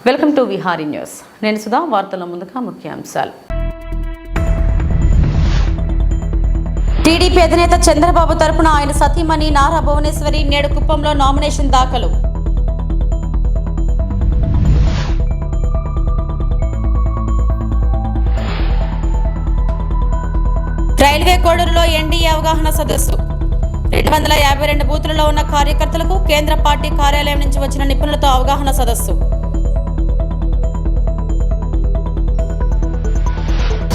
Welcome to Vihari news. నేను సుధా. వార్తల ముందుగా ముఖ్యాంశాలు. టీడీపీ అధినేత చంద్రబాబు తరపున ఆయన సతీమణి నారా భువనేశ్వరి నేడు కుప్పంలో నామినేషన్ దాఖలు. రైల్వే కోడూరులో ఎన్డీఏ అవగాహన సదస్సు. 252 బూతులలో ఉన్న కార్యకర్తలకు కేంద్ర పార్టీ కార్యాలయం నుంచి వచ్చిన నిపుణులతో అవగాహన సదస్సు.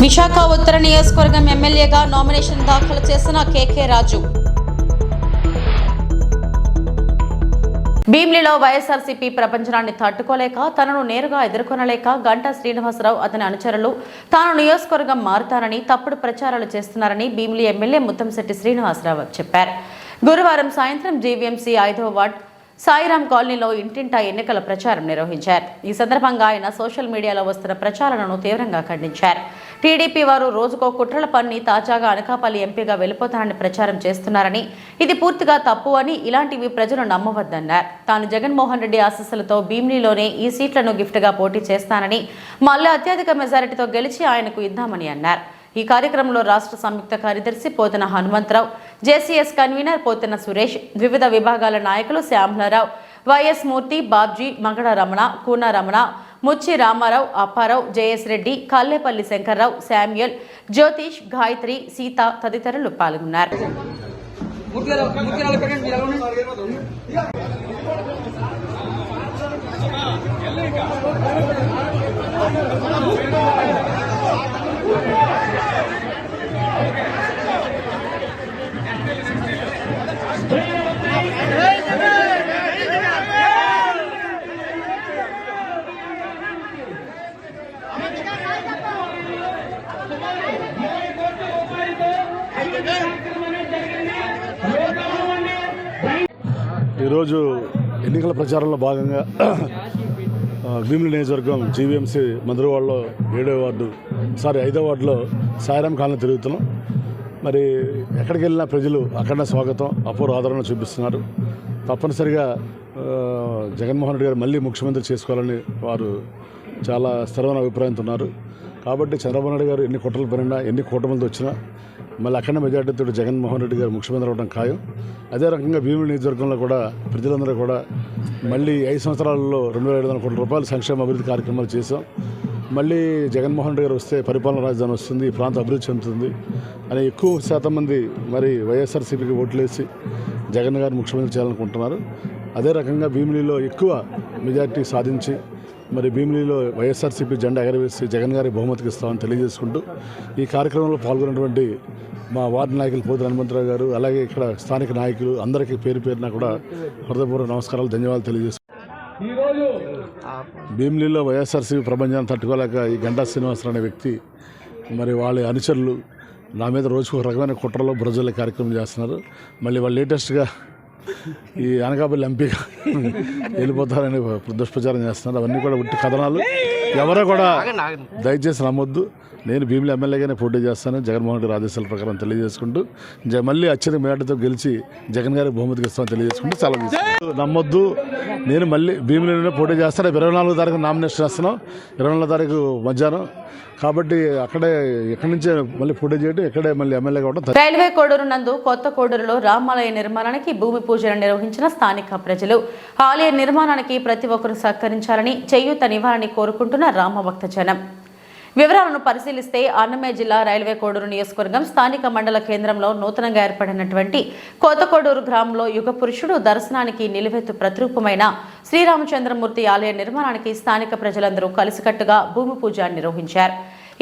విశాఖ ఉత్తర నియోజకవర్గం ఎమ్మెల్యేగా నామినేషన్ దాఖలు చేసిన కేకే రాజు. భీమిలిలో వైఎస్ఆర్సీపీ ప్రపంచాన్ని తట్టుకోలేక తనను నేరుగా ఎదుర్కొనలేక గంటా శ్రీనివాసరావు అతని అనుచరులు తాను నియోజకవర్గం మారుతానని తప్పుడు ప్రచారాలు చేస్తున్నారని భీమిలి ఎమ్మెల్యే ముత్తంశెట్టి శ్రీనివాసరావు చెప్పారు. గురువారం సాయంత్రం జీవీఎంసీ 5వ వార్డు సాయిరాం కాలనీలో ఇంటింటా ఎన్నికల ప్రచారం నిర్వహించారు. ఈ సందర్భంగా ఆయన సోషల్ మీడియాలో వస్తున్న ప్రచారాలను తీవ్రంగా ఖండించారు. టీడీపీ వారు రోజుకో కుట్రల పన్ని తాజాగా అనకాపల్లి ఎంపీగా వెళ్లిపోతానని ప్రచారం చేస్తున్నారని, ఇది పూర్తిగా తప్పు అని, ఇలాంటివి ప్రజలు నమ్మవద్దన్నారు. తాను జగన్మోహన్ రెడ్డి ఆశీస్సులతో భీమిలిలోనే ఈ సీట్లను గిఫ్ట్గా పోటీ చేస్తానని, మళ్ళీ అత్యధిక మెజారిటీతో గెలిచి ఆయనకు ఇద్దామని అన్నారు. ఈ కార్యక్రమంలో రాష్ట్ర సంయుక్త కార్యదర్శి పోతన హనుమంతరావు, జేసీఎస్ కన్వీనర్ పోతన సురేష్, వివిధ విభాగాల నాయకులు శ్యామలరావు, వైఎస్ మూర్తి, బాబ్జీ, మగడ రమణ, కూన రమణ, ముచ్చి రామారావు, అప్పారావు, జేఎస్ రెడ్డి, కల్లేపల్లి శంకర్రావు, శామ్యుయల్, జ్యోతిష్, గాయత్రి, సీత తదితరులు పాల్గొన్నారు. ఈరోజు ఎన్నికల ప్రచారంలో భాగంగా భీమిలి నియోజకవర్గం జీవీఎంసీ మధురవాడలో 5వ వార్డులో సాయిరాం కాలనీ తిరుగుతున్నాం. మరి ఎక్కడికి వెళ్ళినా ప్రజలు అఖండ స్వాగతం, అపూర్వ ఆదరణ చూపిస్తున్నారు. తప్పనిసరిగా జగన్మోహన్ రెడ్డి గారు మళ్ళీ ముఖ్యమంత్రి చేసుకోవాలని వారు చాలా స్థిరమైన అభిప్రాయంతో ఉన్నారు. కాబట్టి చంద్రబాబు నాయుడు గారు ఎన్ని కుట్రలు పడినా, ఎన్ని కూటమిలతో వచ్చినా మళ్ళీ అఖండ మెజార్టీతో జగన్మోహన్ రెడ్డి గారు ముఖ్యమంత్రి అవ్వడం ఖాయం. అదే రకంగా భీమిలి నియోజకవర్గంలో కూడా ప్రజలందరూ కూడా మళ్ళీ 5 సంవత్సరాలలో 2,500 కోట్ల రూపాయల సంక్షేమ అభివృద్ధి కార్యక్రమాలు చేశాం. మళ్ళీ జగన్మోహన్ రెడ్డి గారు వస్తే పరిపాలన రాజధాని వస్తుంది, ఈ ప్రాంతం అభివృద్ధి చెందుతుంది అని ఎక్కువ శాతం మంది మరి వైఎస్ఆర్సీపీకి ఓట్లేసి జగన్ గారు ముఖ్యమంత్రి చేయాలనుకుంటున్నారు. అదే రకంగా భీమిలిలో ఎక్కువ మెజార్టీ సాధించి మరి భీమిలిలో వైఎస్ఆర్సీపీ జెండా ఎగరవేసి జగన్ గారి బహుమతికి ఇస్తామని తెలియజేసుకుంటూ ఈ కార్యక్రమంలో పాల్గొన్నటువంటి మా వార్డు నాయకులు పోతన హనుమంతరావు గారు, అలాగే ఇక్కడ స్థానిక నాయకులు అందరికీ పేరు పేరున కూడా హృదయపూర్వక నమస్కారాలు, ధన్యవాదాలు తెలియజేస్తున్నాను. భీమిలిలో వైఎస్ఆర్సీపీ ప్రపంచాన్ని తట్టుకోలేక ఈ గంటా శ్రీనివాసరావు అనే వ్యక్తి మరి వాళ్ళ అనుచరులు నా మీద రోజుకు ఒక రకమైన కుట్రలో బ్రజుల కార్యక్రమం చేస్తున్నారు. మళ్ళీ వాళ్ళు లేటెస్ట్గా ఈ అనకాపల్లి ఎంపీగా వెళ్ళిపోతారని దుష్ప్రచారం చేస్తున్నారు. అవన్నీ కూడా ఉట్టి కథనాలు. ఎవరో కూడా దయచేసి నమ్మొద్దు. నేను భీమిలి ఎమ్మెల్యేగానే పోటీ చేస్తాను జగన్మోహన్ రెడ్డి ఆదేశాల ప్రకారం తెలియజేసుకుంటూ మళ్ళీ అత్యధిక మేటతో గెలిచి జగన్ గారికి బహుమతికి ఇస్తామని తెలియజేసుకుంటూ సెలవు నమ్మొద్దు. నేను మళ్ళీ భీమిలిలోనే పోటీ చేస్తాను. 24వ తారీఖు నామినేషన్ చేస్తున్నాం, 24వ తారీఖు మధ్యాహ్నం. కాబట్టి ఎక్కడి నుంచే మళ్ళీ పోటీ చేయడం, ఇక్కడే మళ్ళీ ఎమ్మెల్యే కావడం. రైల్వే కోడూరు నందు కొత్త కోడూరులో రామాలయ నిర్మాణానికి భూమి పూజలు నిర్వహించిన స్థానిక ప్రజలు ఆలయ నిర్మాణానికి ప్రతి ఒక్కరూ సహకరించాలని, చేయూతనివ్వాలని కోరుకుంటున్న రామభక్త జనం. వివరాలను పరిశీలిస్తే అన్నమయ్య జిల్లా రైల్వే కోడూరు నియోజకవర్గం స్థానిక మండల కేంద్రంలో నూతనంగా ఏర్పడినటువంటి కొత్త కోడూరు గ్రామంలో యుగ పురుషుడు దర్శనానికి నిలువెత్తు ప్రతిరూపమైన శ్రీరామచంద్రమూర్తి ఆలయ నిర్మాణానికి స్థానిక ప్రజలందరూ కలిసికట్టుగా భూమి పూజ నిర్వహించారు.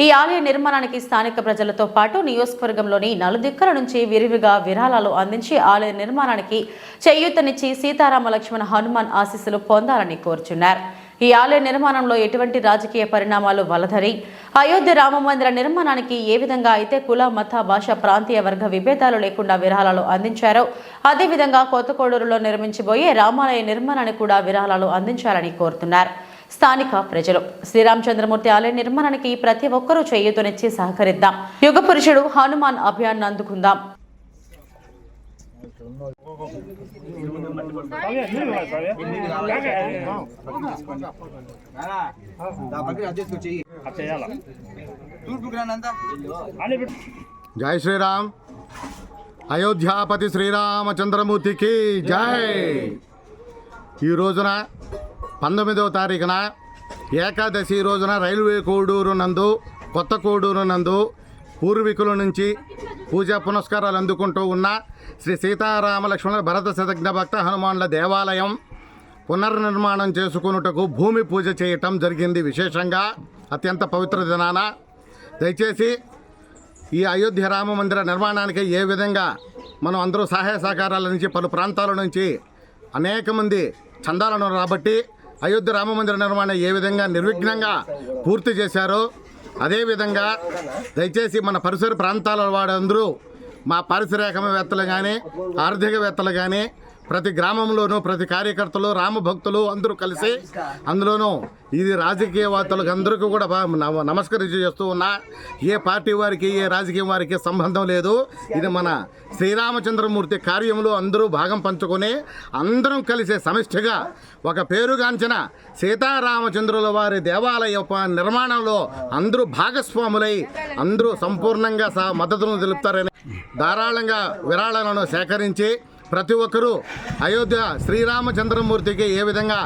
ఈ ఆలయ నిర్మాణానికి స్థానిక ప్రజలతో పాటు నియోజకవర్గంలోని నలుదిక్కల నుంచి విరివిగా విరాళాలు అందించి ఆలయ నిర్మాణానికి చేయూతనిచ్చి సీతారామ లక్ష్మణ హనుమాన్ ఆశీస్సులు పొందాలని కోరుచున్నారు. ఈ ఆలయ నిర్మాణంలో ఎటువంటి రాజకీయ పరిణామాలు వలధరి అయోధ్య రామమందిర నిర్మాణానికి ఏ విధంగా అయితే కుల, మత, భాష, ప్రాంతీయ వర్గ విభేదాలు లేకుండా విరాళాలు అందించారో అదేవిధంగా కొత్త కోడూరులో నిర్మించబోయే రామాలయ నిర్మాణానికి కూడా విరాళాలు అందించాలని కోరుతున్నారు స్థానిక ప్రజలు. శ్రీరామచంద్రమూర్తి ఆలయ నిర్మాణానికి ప్రతి ఒక్కరూ చేయూతనిచ్చి సహకరిద్దాం. యుగ పురుషుడు హనుమాన్ అభియాన్ అందుకుందాం. జై శ్రీరామ్. అయోధ్యాపతి శ్రీరామచంద్రమూర్తికి జై. ఈ రోజున 19వ తారీఖున ఏకాదశి రోజున రైల్వే కోడూరు నందు, కొత్త కోడూరు నందు పూర్వీకుల నుంచి పూజా పునస్కారాలు అందుకుంటూ ఉన్న శ్రీ సీతారామ లక్ష్మణ భరత శతఘ్న భక్త హనుమాన్ల దేవాలయం పునర్నిర్మాణం చేసుకున్నటకు భూమి పూజ చేయటం జరిగింది. విశేషంగా అత్యంత పవిత్ర దినాన దయచేసి ఈ అయోధ్య రామ మందిర నిర్మాణానికి ఏ విధంగా మనం అందరూ సహాయ సహకారాల నుంచి పలు ప్రాంతాల నుంచి అనేక మంది చందాలను రాబట్టి అయోధ్య రామ మందిర నిర్మాణం ఏ విధంగా నిర్విఘ్నంగా పూర్తి చేశారో అదేవిధంగా దయచేసి మన పరిసర ప్రాంతాల వారందరూ మా పారిశ్రామికవేత్తలు కానీ ఆర్థికవేత్తలు కానీ ప్రతి గ్రామంలోనూ ప్రతి కార్యకర్తలు రామభక్తులు అందరూ కలిసి అందులోనూ ఇది రాజకీయవేత్తలకు అందరికీ కూడా నమస్కరించి చేస్తూ ఉన్నా. ఏ పార్టీ వారికి ఏ రాజకీయం వారికి సంబంధం లేదు. ఇది మన శ్రీరామచంద్రమూర్తి కార్యంలో అందరూ భాగం పంచుకొని అందరం కలిసి సమిష్టిగా ఒక పేరుగాంచిన సీతారామచంద్రుల వారి దేవాలయ నిర్మాణంలో అందరూ భాగస్వాములై అందరూ సంపూర్ణంగా మద్దతును తెలుపుతారని ధారాళంగా విరాళాలను సేకరించి ప్రతి ఒక్కరూ అయోధ్య శ్రీరామచంద్రమూర్తికి ఏ విధంగా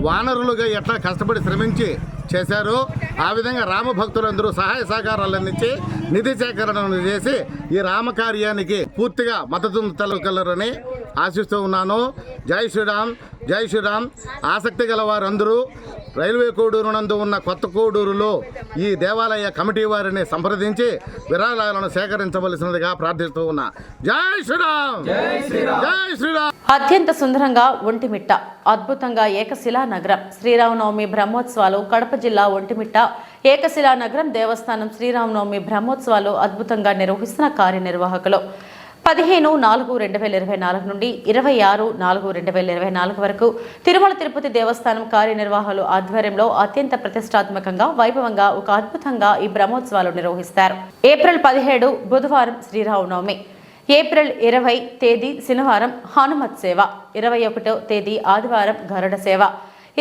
వానరులుగా ఎట్లా కష్టపడి శ్రమించి చేశారో ఆ విధంగా రామభక్తులందరూ సహాయ సహకారాలు అందించి నిధి సేకరణను చేసి ఈ రామకార్యానికి పూర్తిగా మద్దతు తెలగలరని ఆశిస్తూ ఉన్నాను. జై శ్రీరామ్, జై శ్రీరామ్. ఆసక్తి గల వారందరూ రైల్వే కోడూరు నందు ఉన్న కొత్త కోడూరులో ఈ దేవాలయ కమిటీ వారిని సంప్రదించి విరాళాలను సేకరించవలసినదిగా ప్రార్థిస్తూ ఉన్నా. జై శ్రీరామ్, జై శ్రీరామ్. అత్యంత సుందరంగా ఒంటిమిట్ట అద్భుతంగా ఏకశిలా నగరం శ్రీరామనవమి బ్రహ్మోత్సవాలు కడప జిల్లా ఒంటిమిట్ట ఏకశిలా నగరం దేవస్థానం శ్రీరామనవమి బ్రహ్మోత్సవాలు అద్భుతంగా నిర్వహిస్తున్న కార్యనిర్వాహకులు 15/4/2024 నుండి 26/4/2024 వరకు తిరుమల తిరుపతి దేవస్థానం కార్యనిర్వాహకులు ఆధ్వర్యంలో అత్యంత ప్రతిష్టాత్మకంగా వైభవంగా ఒక అద్భుతంగా ఈ బ్రహ్మోత్సవాలు నిర్వహిస్తారు. ఏప్రిల్ 17 బుధవారం శ్రీరామనవమి, ఏప్రిల్ 20 తేదీ శనివారం హనుమత్ సేవ, 21వ తేదీ ఆదివారం గరుడ సేవ,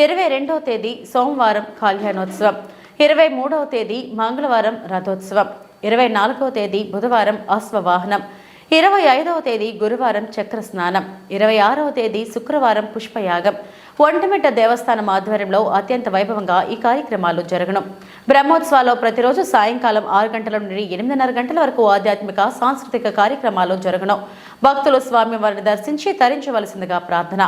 22వ తేదీ సోమవారం కళ్యాణోత్సవం, 23వ తేదీ మంగళవారం రథోత్సవం, 24వ తేదీ బుధవారం అశ్వవాహనం, 25వ తేదీ గురువారం చక్ర స్నానం, 26వ తేదీ శుక్రవారం పుష్పయాగం. ఒంటిమిట్ట దేవస్థానం ఆధ్వర్యంలో అత్యంత వైభవంగా ఈ కార్యక్రమాలు జరగను. బ్రహ్మోత్సవాల్లో ప్రతిరోజు సాయంకాలం 6 గంటల నుండి 8:30 గంటల వరకు ఆధ్యాత్మిక సాంస్కృతిక కార్యక్రమాలు జరగను. భక్తులు స్వామివారిని దర్శించి తరించవలసిందిగా ప్రార్థన.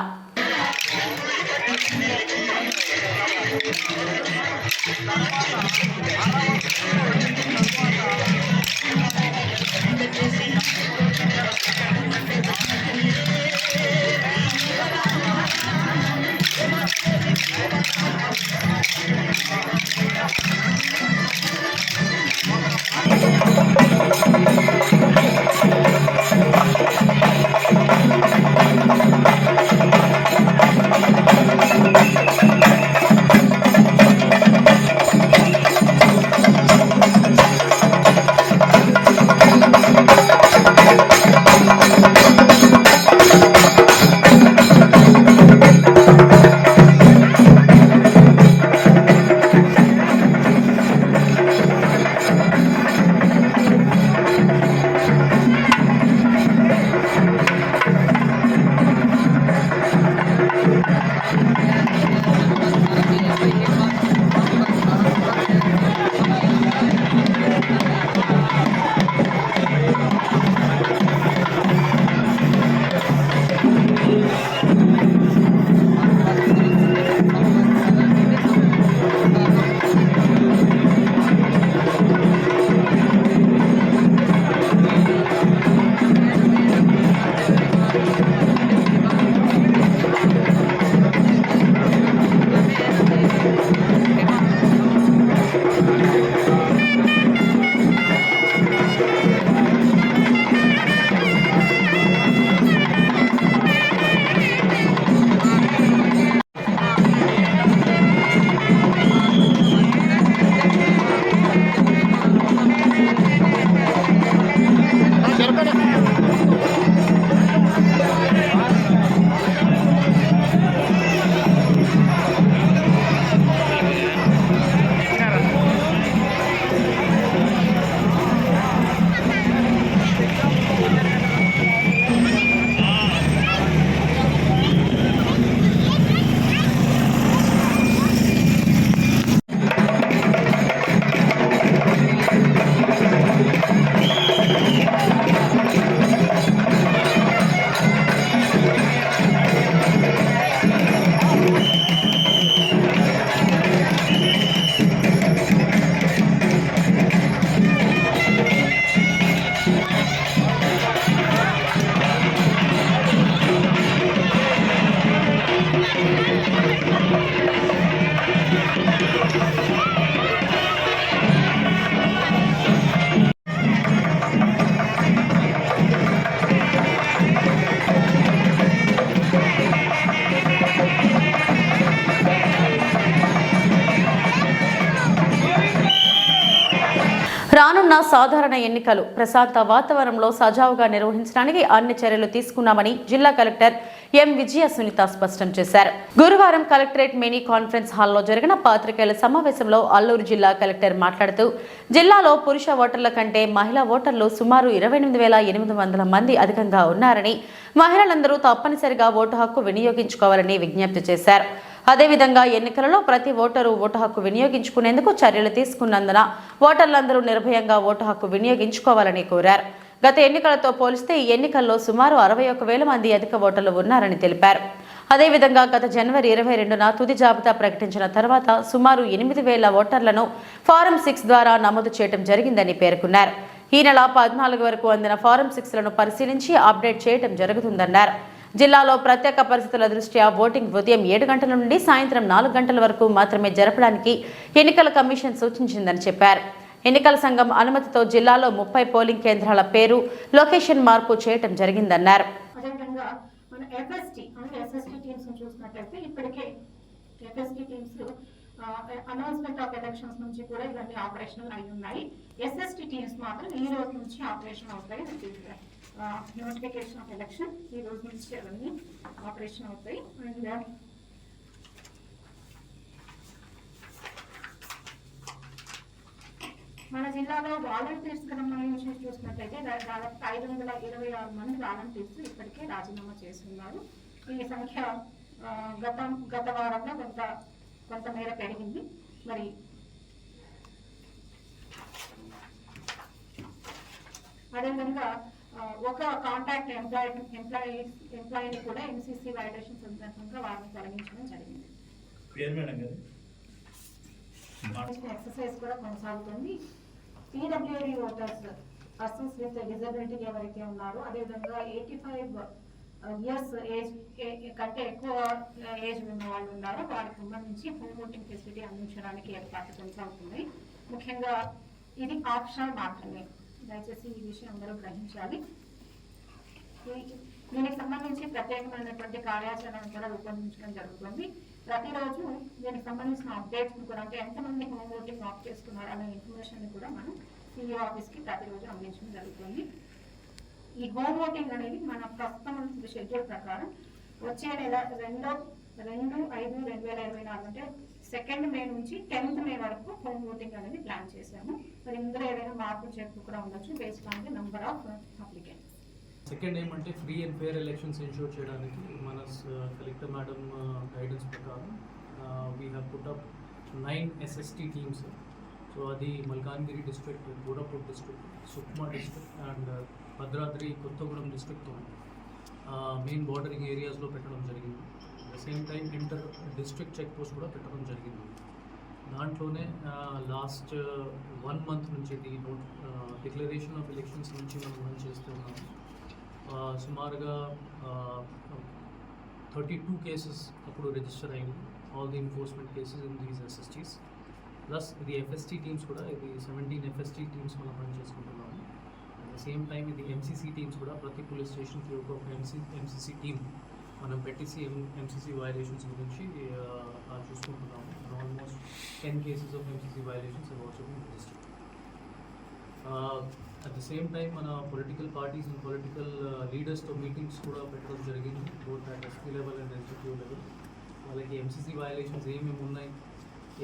రానున్న సాధారణ ఎన్నికలు ప్రశాంత వాతావరణంలో సజావుగా నిర్వహించడానికి అన్ని చర్యలు తీసుకున్నామని జిల్లా కలెక్టర్ ఎం విజయ సునీత స్పష్టం చేశారు. గురువారం కలెక్టరేట్ మినీ కాన్ఫరెన్స్ హాల్లో జరిగిన పాత్రికేయుల సమావేశంలో అల్లూరు జిల్లా కలెక్టర్ మాట్లాడుతూ జిల్లాలో పురుష ఓటర్ల కంటే మహిళా ఓటర్లు సుమారు 28,800 మంది అధికంగా ఉన్నారని, మహిళలందరూ తప్పనిసరిగా ఓటు హక్కు వినియోగించుకోవాలని విజ్ఞప్తి చేశారు. అదేవిధంగా ఎన్నికలలో ప్రతి ఓటరు ఓటు హక్కు వినియోగించుకునేందుకు చర్యలు తీసుకున్నందున ఓటర్లందరూ నిర్భయంగా ఓటు హక్కు వినియోగించుకోవాలని కోరారు. గత ఎన్నికలతో పోలిస్తే ఈ ఎన్నికల్లో సుమారు 61,000 మంది అధిక ఓటర్లు ఉన్నారని తెలిపారు. అదేవిధంగా గత జనవరి 22న తుది జాబితా ప్రకటించిన తర్వాత సుమారు 8,000 ఓటర్లను ఫారం 6 ద్వారా నమోదు చేయడం జరిగిందని పేర్కొన్నారు. ఈ నెల 14 వరకు అందిన ఫారం 6లను పరిశీలించి అప్డేట్ చేయడం జరుగుతుందన్నారు. జిల్లాలో ప్రత్యేక పరిస్థితుల దృష్ట్యా ఓటింగ్ ఉదయం 7 గంటల నుండి సాయంత్రం 4 గంటల వరకు మాత్రమే జరపడానికి ఎన్నికల కమిషన్ సూచించిందని చెప్పారు. ఎన్నికల సంఘం అనుమతితో జిల్లాలో 30 పోలింగ్ కేంద్రాల పేరు, లొకేషన్ మార్పు చేయడం జరిగిందన్నారు. అనౌన్స్మెంట్ ఆఫ్ ఎలక్షన్స్ నుంచి కూడా ఇవన్నీ ఆపరేషనల్ అయి ఉన్నాయి. ఎస్ఎస్టీ టీమ్స్ మాత్రం ఈ రోజు నుంచి ఆపరేషన్ అవుతాయి. నోటిఫికేషన్ ఆఫ్ ఎలక్షన్ ఈ రోజు నుంచి అవన్నీ ఆపరేషన్ అవుతాయి. అండ్ మన జిల్లాలో వాలంటీర్స్ సంబంధించి చూసినట్లయితే దాదాపు 526 మంది వాలంటీర్స్ ఇప్పటికే రాజీనామా చేస్తున్నారు. ఈ సంఖ్య గత వారంలో కొంత మేర పెరిగింది. మరి అదేవిధంగా ఒక కాంటాక్ట్ ఎంప్లాయీని కూడా ఎంసీసీ వైలేషన్ సందర్భంగా వారిని తొలగించడం జరిగింది. ఎక్సర్సైజ్ కూడా కొనసాగుతుంది. PWD voters, persons with disability ఎవరైతే ఉన్నారో, అదేవిధంగా 85 ఇయర్స్ ఏజ్ కంటే ఎక్కువ ఏజ్ ఉన్న వాళ్ళు ఉన్నారో వారికి సంబంధించి హోమ్ ఓటింగ్ ఫెసిలిటీ అందించడానికి ఏర్పాట్లు కొనసాగుతున్నాయి. ముఖ్యంగా ఇది ఆప్షనల్ మాత్రమే, దయచేసి ఈ విషయం అందరూ గ్రహించాలి. దీనికి సంబంధించి ప్రత్యేకమైనటువంటి కార్యాచరణ కూడా రూపొందించడం జరుగుతుంది. ప్రతిరోజు దీనికి సంబంధించిన అప్డేట్స్ కూడా, అంటే ఎంతమంది హోమ్ ఓటింగ్ ఆఫ్ చేసుకున్నారు అనే ఇన్ఫర్మేషన్ కూడా మనం సిఇఓ ఆఫీస్కి ప్రతిరోజు అందించడం జరుగుతుంది. ఈ హోమ్ ఓటింగ్ అనేది మన ప్రస్తుతం షెడ్యూల్ ప్రకారం వచ్చే నెల 2/5/2024 అంటే 2nd మే నుంచి 10th మే వరకు హోమ్ ఓటింగ్ అనేది ప్లాన్ చేశాము. మరి ఇందులో ఏదైనా మార్పులు చేర్పులు కూడా ఉండొచ్చు based on the number of applicants. Second ఏమంటే free and fair elections ensure చేయడానికి మన కలెక్టర్ మేడం గైడెన్స్ ప్రకారం we have put up 9 SST teams. So అది Malkangiri district, Gorakhpur district, Sukma district and Bhadradri Kothagudem డిస్ట్రిక్ట్తో మెయిన్ బార్డరింగ్ ఏరియాస్లో పెట్టడం జరిగింది. At the same time inter district check post కూడా పెట్టడం జరిగింది. దాంట్లోనే లాస్ట్ 1 month నుంచి డిక్లరేషన్ ఆఫ్ ఎలక్షన్స్ నుంచి మనం రన్ చేస్తూ ఉన్నాము. సుమారుగా 32 కేసెస్ అప్పుడు రిజిస్టర్ అయింది. All the enforcement cases in these SSTs plus ఇది FST టీమ్స్ కూడా, ఇది 17 FST టీమ్స్ మనం రన్ చేసుకుంటున్నాము. అట్ ద సేమ్ టైం ఇది MCC టీమ్స్ కూడా, ప్రతి పోలీస్ స్టేషన్కి ఒక MCC టీమ్ మనం పెట్టేసి MCC వైలేషన్స్ గురించి చూసుకుంటున్నాము. Almost 10 cases of MCC violations have also been registered. At the same time మన పొలిటికల్ పార్టీస్ అండ్ పొలిటికల్ లీడర్స్తో మీటింగ్స్ కూడా పెట్టడం జరిగింది, both at SP level and executive level. వాళ్ళకి MCC వైలేషన్స్ ఏమేమి ఉన్నాయి,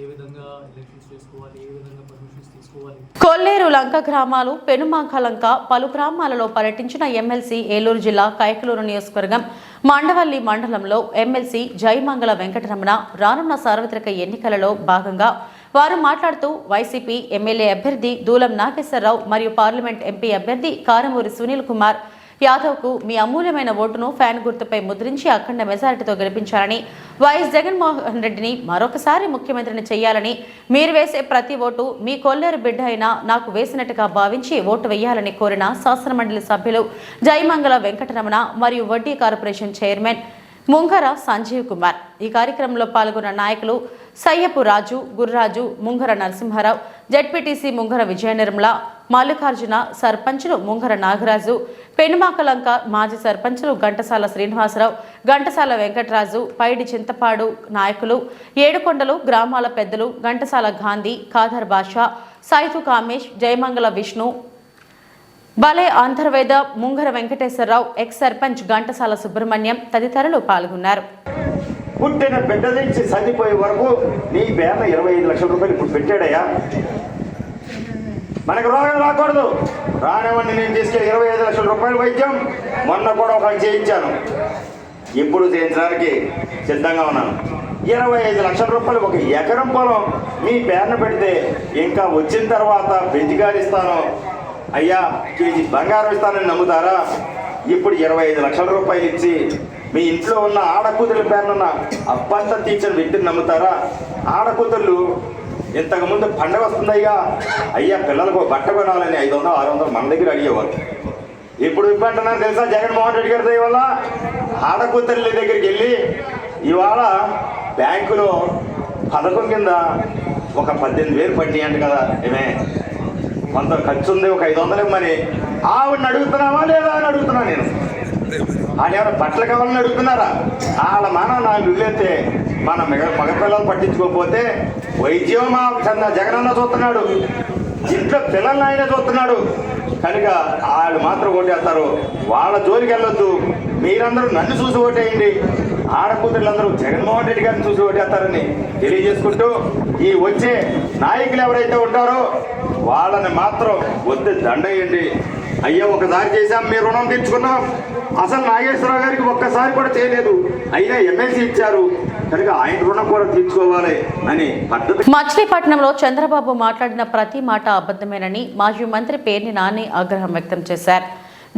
ఏ విధంగా ఎలక్షన్స్ చేసుకోవాలి, ఏ విధంగా పర్మిషన్స్ తీసుకోవాలి. కొల్లేరు లంక గ్రామాలు, పెనుమాంకలంక పలు గ్రామాలలో పర్యటించిన ఎమ్మెల్సీ ఏలూరు జిల్లా కైకలూరు నియోజకవర్గం మండవల్లి మండలంలో ఎమ్మెల్సీ జయమంగళ వెంకటరమణ రానున్న సార్వత్రిక ఎన్నికలలో భాగంగా వారు మాట్లాడుతూ వైసీపీ ఎమ్మెల్యే అభ్యర్థి దూలం నాగేశ్వరరావు మరియు పార్లమెంట్ ఎంపీ అభ్యర్థి కారమూరి సునీల్ కుమార్ యాదవ్కు మీ అమూల్యమైన ఓటును ఫ్యాన్ గుర్తుపై ముద్రించి అఖండ మెజారిటీతో గెలిపించాలని, వైఎస్ జగన్మోహన్ రెడ్డిని మరొకసారి ముఖ్యమంత్రిని చేయాలని, మీరు వేసే ప్రతి ఓటు మీ కొల్లేరు బిడ్డ అయినా నాకు వేసినట్టుగా భావించి ఓటు వేయాలని కోరిన శాసనమండలి సభ్యులు జయమంగళ వెంకటరమణ మరియు వడ్డీ కార్పొరేషన్ చైర్మన్ ముంగర సంజీవ్ కుమార్. ఈ కార్యక్రమంలో పాల్గొన్న నాయకులు సయ్యపు రాజు, గుర్రాజు, ముంగర నరసింహారావు, జెడ్పీటీసీ ముంగర విజయ నిర్మల, మల్లికార్జున, సర్పంచులు ముంగర నాగరాజు, పెనుమాకలంక మాజీ సర్పంచులు ఘంటసాల శ్రీనివాసరావు, ఘంటసాల వెంకటరాజు, పైడి చింతపాడు నాయకులు, ఏడుకొండలు గ్రామాల పెద్దలు ఘంటసాల గాంధీ, ఖాదర్ బాషా, సైతు కామేష్, జయమంగళ విష్ణు, బలే అంతర్వేద, ముంగర వెంకటేశ్వరరావు, ఎక్స్ సర్పంచ్ ఘంటసాల సుబ్రహ్మణ్యం తదితరులు పాల్గొన్నారు. పుట్టిన బిడ్డ నుంచి చనిపోయే వరకు నీ పేద 25 లక్షల రూపాయలు ఇప్పుడు పెట్టాడయ్యా. మనకు రోగం రాకూడదు. రానివ్వండి, నేను తీసుకెళ్ళి 25 లక్షల రూపాయల వైద్యం మొన్న కూడా ఒకటి చేయించాను. ఇప్పుడు చేయించడానికి సిద్ధంగా ఉన్నాను. 25 లక్షల రూపాయలు ఒక ఎకరం పొలం మీ పేరున పెడితే ఇంకా వచ్చిన తర్వాత బెంజిగారు ఇస్తాను, అయ్యా కేజీ బంగారం ఇస్తానని నమ్ముతారా? ఇప్పుడు 25 లక్షల రూపాయలు ఇచ్చి మీ ఇంట్లో ఉన్న ఆడకూతుల పేరునున్న అబ్బంతా తీర్చిన వ్యక్తిని నమ్ముతారా? ఆడకూతుళ్ళు ఇంతకుముందు పండగ వస్తుందయ్యా, అయ్యా పిల్లలకు బట్ట కొనాలని 500, 600 మన దగ్గర అడిగేవారు. ఇప్పుడు ఇప్పంటున్నారు తెలుసా, జగన్మోహన్ రెడ్డి గారి దయ వల్ల ఆడకూతుళ్ళ దగ్గరికి వెళ్ళి ఇవాళ బ్యాంకులో పథకం కింద ఒక 18,000 పడ్డాయంట కదా. ఏమే కొంత ఖర్చు ఉంది, ఒక 500 ఇవ్వమని ఆవిడని అడుగుతున్నావా లేదా అని అడుగుతున్నా నేను. వాళ్ళు ఎవరు బట్టలు కావాలని అడుగుతున్నారా? వాళ్ళ మానవ నాకు ఇల్లేస్తే మన మగపిల్లలు పట్టించుకోకపోతే వైద్యం మా జగనన్న చూస్తున్నాడు, ఇంట్లో పిల్లల్ని ఆయన చూస్తున్నాడు. కనుక వాళ్ళు మాత్రం ఓటేస్తారు. వాళ్ళ జోలికి వెళ్ళొద్దు. మీరందరూ నన్ను చూసి ఓటేయండి. ఆడకూతుళ్ళందరూ జగన్మోహన్ రెడ్డి గారిని చూసి ఓటేస్తారని తెలియజేసుకుంటూ, ఈ వచ్చే నాయకులు ఎవరైతే ఉంటారో వాళ్ళని మాత్రం వద్దు దండేయండి. అయ్యా ఒకసారి చేశాం, మీ రుణం తెచ్చుకున్నాం. అసలు నాగేశ్వరరావు గారికి ఒక్కసారి కూడా చేయలేదు, అయినా ఎమ్మెల్సీ ఇచ్చారు కనుక ఆయన రుణం కూడా తీర్చుకోవాలి అని పద్ధతి. మచిలీపట్నంలో చంద్రబాబు మాట్లాడిన ప్రతి మాట అబద్ధమేనని మాజీ మంత్రి పేర్ని నాని ఆగ్రహం వ్యక్తం చేశారు.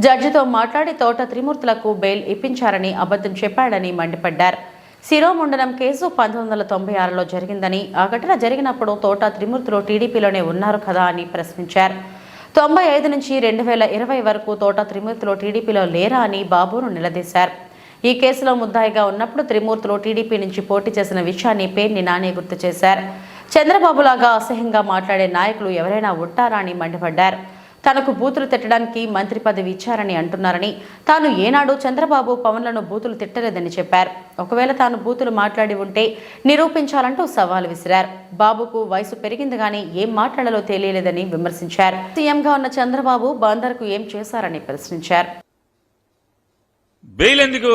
జడ్జితో మాట్లాడి తోట త్రిమూర్తులకు బెయిల్ ఇప్పించారని అబద్ధం చెప్పాడని మండిపడ్డారు. శిరోముండనం కేసు 1996లో జరిగిందని, ఆ ఘటన జరిగినప్పుడు తోట త్రిమూర్తులు టీడీపీలోనే ఉన్నారు కదా అని ప్రశ్నించారు. 95 నుంచి 2020 వరకు తోట త్రిమూర్తులు టీడీపీలో లేరా అని బాబును నిలదీశారు. ఈ కేసులో ముద్దాయిగా ఉన్నప్పుడు త్రిమూర్తులు టీడీపీ నుంచి పోటీ చేసిన విషయాన్ని పేర్ని నాని గుర్తు చేశారు. చంద్రబాబులాగా అసహ్యంగా మాట్లాడే నాయకులు ఎవరైనా ఉంటారా అని మండిపడ్డారు. తనకు బూతులు తిట్టడానికి మంత్రి పదవి ఇచ్చారని అంటున్నారని, తాను ఏనాడు చంద్రబాబు పవన్లను బూతులు తిట్టలేదని చెప్పారు. ఒకవేళ తాను బూతులు మాట్లాడి ఉంటే నిరూపించాలంటూ సవాల్ విసిరారు. బాబుకు వయసు పెరిగింది కానీ ఏం మాట్లాడాలో తెలియలేదని విమర్శించారు. సీఎంగా ఉన్న చంద్రబాబు బందర్కు ఏం చేశారని ప్రశ్నించారు. బెయిల్ ఎందుకు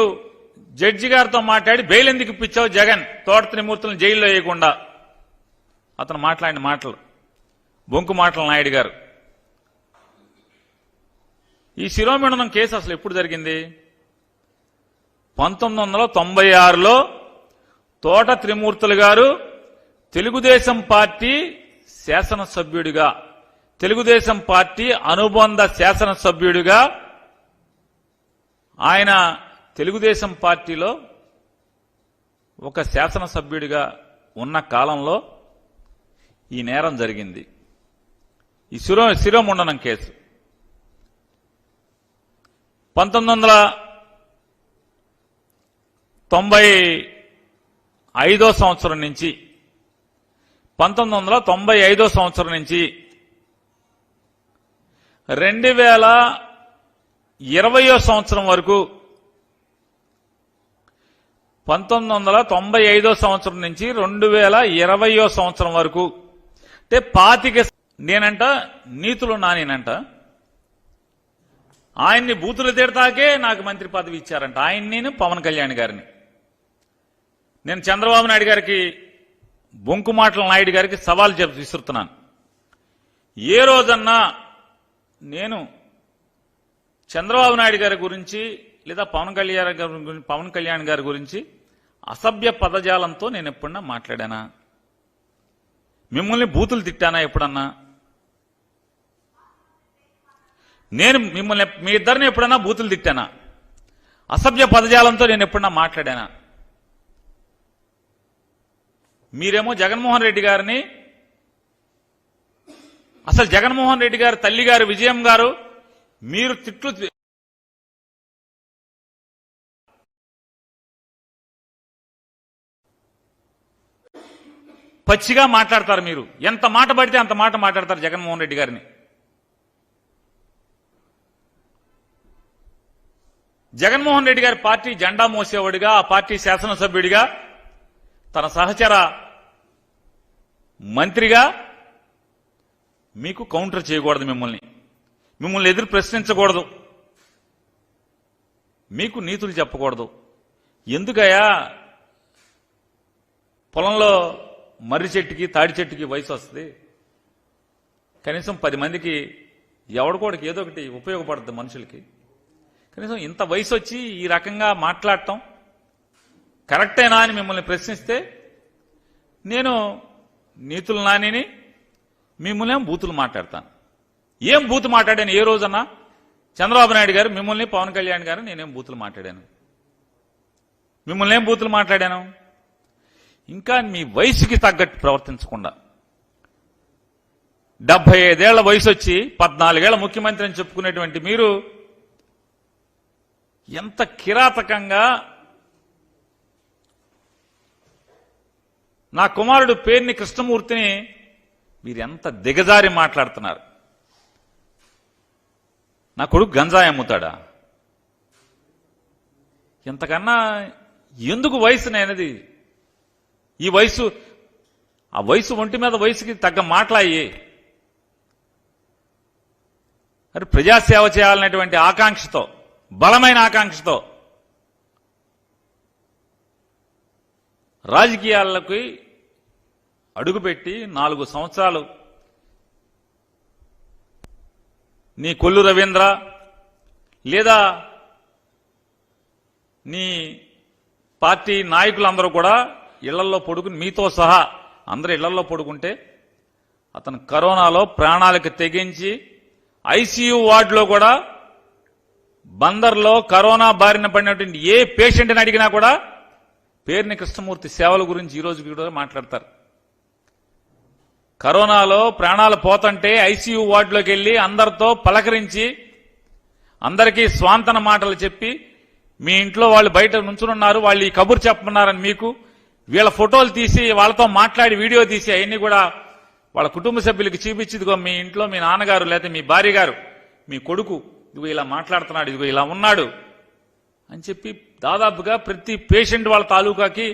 జడ్జి గారితో మాట్లాడి బెయిల్ ఎందుకు ఇప్పించావు జగన్, తోట త్రిమూర్తులను జైల్లో వేయకుండా? అతను మాట్లాడిన మాటలు బొంకు మాటలు. నాయుడు గారు, ఈ శిరోమండనం కేసు అసలు ఎప్పుడు జరిగింది? 1996లో తోట త్రిమూర్తులు గారు తెలుగుదేశం పార్టీ శాసనసభ్యుడిగా, తెలుగుదేశం పార్టీ అనుబంధ శాసనసభ్యుడిగా ఆయన తెలుగుదేశం పార్టీలో ఒక శాసనసభ్యుడిగా ఉన్న కాలంలో ఈ నేరం జరిగింది. ఈ శిరోముండనం కేసు 1995 సంవత్సరం నుంచి 1995 సంవత్సరం నుంచి 2020 సంవత్సరం వరకు 1995 సంవత్సరం నుంచి 2020 సంవత్సరం వరకు అంటే 25 నేనంట నీతులు నానేనంట ఆయన్ని బూతులు తిడతాకే నాకు మంత్రి పదవి ఇచ్చారంట. నేను పవన్ కళ్యాణ్ గారిని, నేను చంద్రబాబు నాయుడు గారికి, బొంకు మాటల నాయుడు గారికి సవాల్ విసురుతున్నాను. ఏ రోజన్నా నేను చంద్రబాబు నాయుడు గారి గురించి లేదా పవన్ కళ్యాణ్ గారి గురించి అసభ్య పదజాలంతో నేను ఎప్పుడన్నా మాట్లాడానా? మిమ్మల్ని బూతులు తిట్టానా ఎప్పుడన్నా? నేను మిమ్మల్ని మీ ఇద్దరిని ఎప్పుడన్నా బూతులు తిట్టానా? అసభ్య పదజాలంతో నేను ఎప్పుడన్నా మాట్లాడానా? మీరేమో జగన్మోహన్ రెడ్డి గారిని, అసలు జగన్మోహన్ రెడ్డి గారి తల్లి గారు విజయం గారు మీరు తిట్లు పచ్చిగా మాట్లాడతారు. మీరు ఎంత మాట పడితే అంత మాట మాట్లాడతారు జగన్మోహన్ రెడ్డి గారిని. జగన్మోహన్ రెడ్డి గారి పార్టీ జెండా మోసేవాడిగా, ఆ పార్టీ శాసనసభ్యుడిగా, తన సహచర మంత్రిగా మీకు కౌంటర్ చేయకూడదు. మిమ్మల్ని ఎదురు ప్రశ్నించకూడదు. మీకు నీతులు చెప్పకూడదు. ఎందుకయ్యా పొలంలో మర్రి చెట్టుకి తాడి చెట్టుకి వయసు వస్తుంది? కనీసం 10 మందికి ఎవడికోడికి ఏదో ఒకటి ఉపయోగపడుతుంది మనుషులకి. కనీసం ఇంత వయసు వచ్చి ఈ రకంగా మాట్లాడటం కరెక్టేనా అని మిమ్మల్ని ప్రశ్నిస్తే నేను నీతులు నానిని, మిమ్మల్ని బూతులు మాట్లాడతాను. ఏం బూతు మాట్లాడాను ఏ రోజన్నా? చంద్రబాబు నాయుడు గారు మిమ్మల్ని, పవన్ కళ్యాణ్ గారు నేనేం బూతులు మాట్లాడాను? మిమ్మల్ని ఏం బూతులు మాట్లాడాను? ఇంకా మీ వయసుకి తగ్గట్టు ప్రవర్తించకుండా 75 ఏళ్ల వయసు వచ్చి 14 ఏళ్ల ముఖ్యమంత్రి అని చెప్పుకునేటువంటి మీరు ఎంత కిరాతకంగా నా కుమారుడు పేర్ని కృష్ణమూర్తిని మీరు ఎంత దిగజారి మాట్లాడుతున్నారు. నా కొడుకు గంజాయి అమ్ముతాడా? ఇంతకన్నా ఎందుకు వయసు అనేది? ఈ వయసు, ఆ వయసు ఒంటి మీద వయసుకి తగ్గ మాట్లాయి. మరి ప్రజాసేవ చేయాలనేటువంటి ఆకాంక్షతో, బలమైన ఆకాంక్షతో రాజకీయాలకి అడుగుపెట్టి 4 సంవత్సరాలు నీ కొల్లు రవీంద్ర లేదా నీ పార్టీ నాయకులందరూ కూడా ఇళ్లలో పడుకుని, మీతో సహా అందరూ ఇళ్లలో పడుకుంటే అతను కరోనాలో ప్రాణాలకు తెగించి ఐసీయూ వార్డులో కూడా బందర్లో కరోనా బారిన పడినటువంటి ఏ పేషెంట్ని అడిగినా కూడా పేర్ని కృష్ణమూర్తి సేవల గురించి ఈ రోజు కూడా మాట్లాడతారు. కరోనాలో ప్రాణాలు పోతుంటే ఐసీయూ వార్డులోకి వెళ్లి అందరితో పలకరించి, అందరికీ స్వాంతన మాటలు చెప్పి, మీ ఇంట్లో వాళ్ళు బయట నుంచునున్నారు, వాళ్ళు ఈ కబురు చెప్పమన్నారని మీకు వీళ్ళ ఫోటోలు తీసి వాళ్ళతో మాట్లాడి వీడియో తీసి అవన్నీ కూడా వాళ్ళ కుటుంబ సభ్యులకి చూపించి, ఇదిగో మీ ఇంట్లో మీ నాన్నగారు లేకపోతే మీ భార్య గారు, మీ కొడుకు ఇదిగో ఇలా మాట్లాడుతున్నాడు, ఇదిగో ఇలా ఉన్నాడు అని చెప్పి దాదాపుగా ప్రతి పేషెంట్ వాళ్ళ తాలూకాకి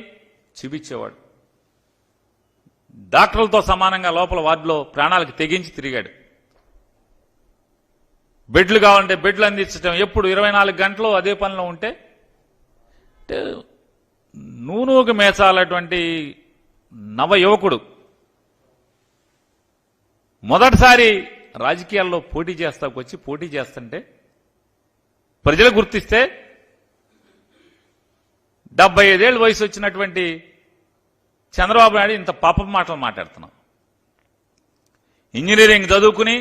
చూపించేవాడు. డాక్టర్లతో సమానంగా లోపల వార్డులో ప్రాణాలకు తెగించి తిరిగాడు. బెడ్లు కావాలంటే బెడ్లు అందించడం, ఎప్పుడు 24 గంటలు అదే పనిలో ఉంటే నూనూకు మేసాలటువంటి నవ యువకుడు మొదటిసారి రాజకీయాల్లో పోటీ చేస్తుంటే ప్రజలు గుర్తిస్తే 75 ఏళ్ళ వయసు వచ్చినటువంటి చంద్రబాబు నాయుడు ఇంత పాపం మాటలు మాట్లాడుతున్నాం. ఇంజనీరింగ్ చదువుకుని